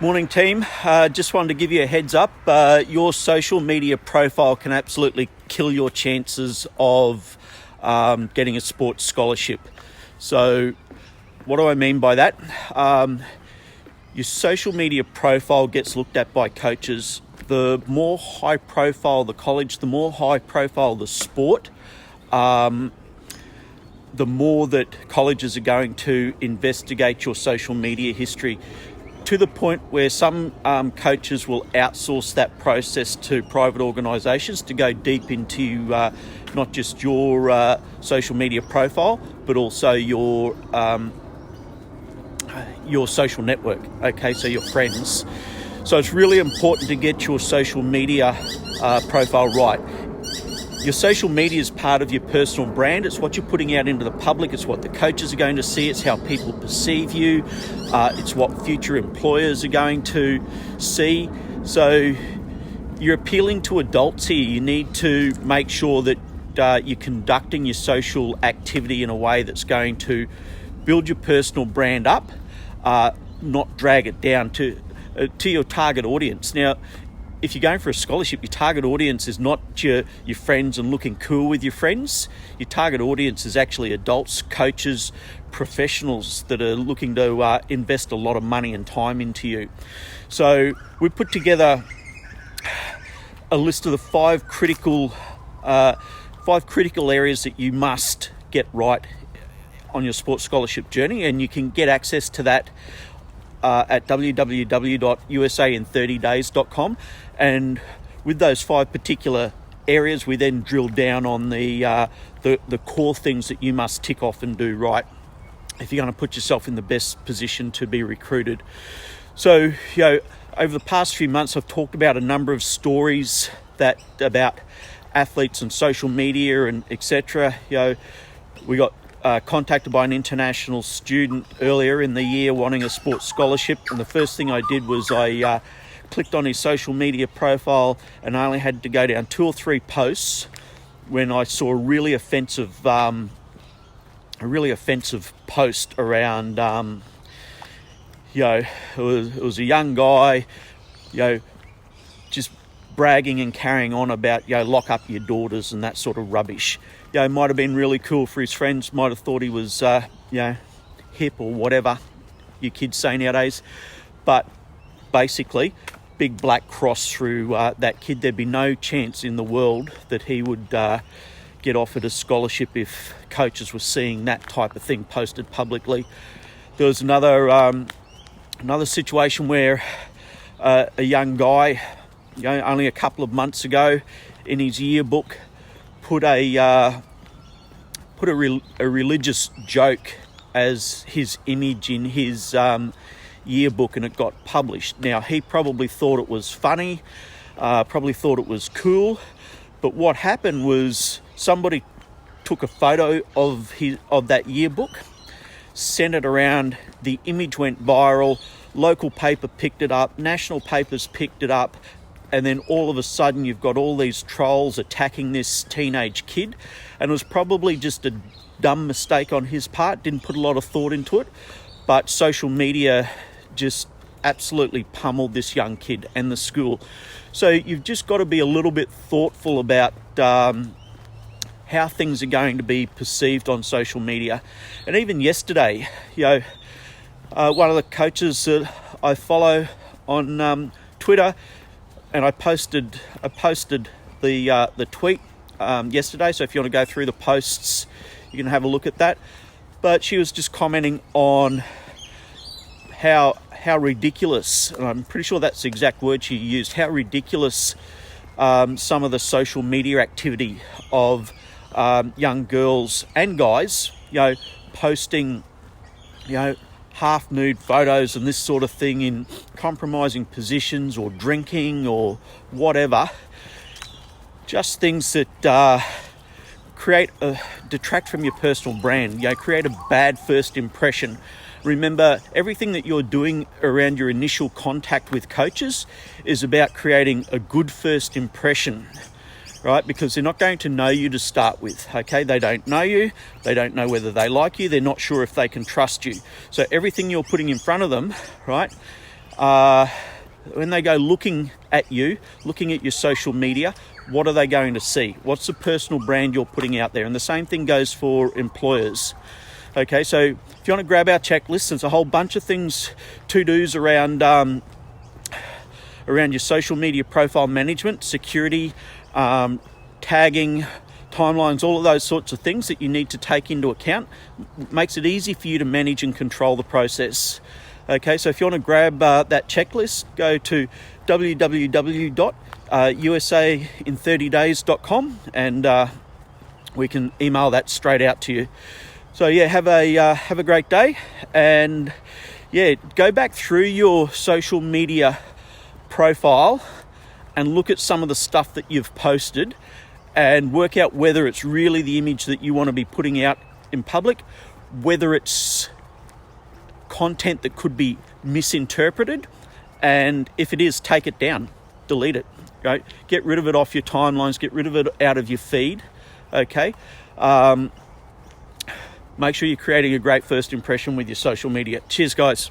Morning team, just wanted to give you a heads up. Your social media profile can absolutely kill your chances of getting a sports scholarship. So what do I mean by that? Your social media profile gets looked at by coaches. The more high profile the college, the more high profile the sport, the more that colleges are going to investigate your social media history, to the point where some coaches will outsource that process to private organisations to go deep into not just your social media profile, but also your social network. Okay, so your friends. So it's really important to get your social media profile right. Your social media is part of your personal brand. It's what you're putting out into the public. It's what the coaches are going to see. It's how people perceive you. It's what future employers are going to see. So you're appealing to adults here. You need to make sure that you're conducting your social activity in a way that's going to build your personal brand up, not drag it down to your target audience. Now, if you're going for a scholarship, your target audience is not your friends and looking cool with your friends. Your target audience is actually adults, coaches, professionals that are looking to invest a lot of money and time into you. So we put together a list of the five critical areas that you must get right on your sports scholarship journey, and you can get access to that at www.usain30days.com. And with those five particular areas, we then drill down on the core things that you must tick off and do right if you're going to put yourself in the best position to be recruited. So, over the past few months, I've talked about a number of stories about athletes and social media and etc. We got contacted by an international student earlier in the year wanting a sports scholarship, and the first thing I did was I clicked on his social media profile, and I only had to go down 2 or 3 posts when I saw a really offensive post around it was a young guy just bragging and carrying on about lock up your daughters and that sort of rubbish. It might have been really cool for his friends, might have thought he was hip or whatever you kids say nowadays, but basically big black cross through that kid. There'd be no chance in the world that he would get offered a scholarship if coaches were seeing that type of thing posted publicly. There was another situation where a young guy, only a couple of months ago, in his yearbook, put a religious joke as his image in his yearbook, and it got published. Now, he probably thought it was funny, probably thought it was cool, but what happened was somebody took a photo of that yearbook, sent it around, the image went viral, local paper picked it up, national papers picked it up, and then all of a sudden you've got all these trolls attacking this teenage kid, and it was probably just a dumb mistake on his part, didn't put a lot of thought into it, but social media just absolutely pummeled this young kid and the school. So you've just got to be a little bit thoughtful about how things are going to be perceived on social media. And even yesterday, one of the coaches that I follow on Twitter, and I posted the tweet yesterday, so if you want to go through the posts, you can have a look at that. But she was just commenting on how ridiculous, and I'm pretty sure that's the exact word she used, how ridiculous some of the social media activity of young girls and guys, posting, half nude photos and this sort of thing in compromising positions or drinking or whatever. Just things that detract from your personal brand, create a bad first impression. Remember, everything that you're doing around your initial contact with coaches is about creating a good first impression, right? Because they're not going to know you to start with, okay? They don't know you. They don't know whether they like you. They're not sure if they can trust you. So everything you're putting in front of them, right, when they go looking at you, looking at your social media, what are they going to see? What's the personal brand you're putting out there? And the same thing goes for employers. Okay, so if you want to grab our checklist, there's a whole bunch of things, to-dos around your social media profile management, security, tagging, timelines, all of those sorts of things that you need to take into account. Makes it easy for you to manage and control the process. Okay, so if you want to grab that checklist, go to www.usain30days.com and we can email that straight out to you. So yeah, have a great day, and yeah, go back through your social media profile and look at some of the stuff that you've posted and work out whether it's really the image that you want to be putting out in public, whether it's content that could be misinterpreted, and if it is, take it down, delete it, right? Get rid of it off your timelines, get rid of it out of your feed, okay? Make sure you're creating a great first impression with your social media. Cheers, guys.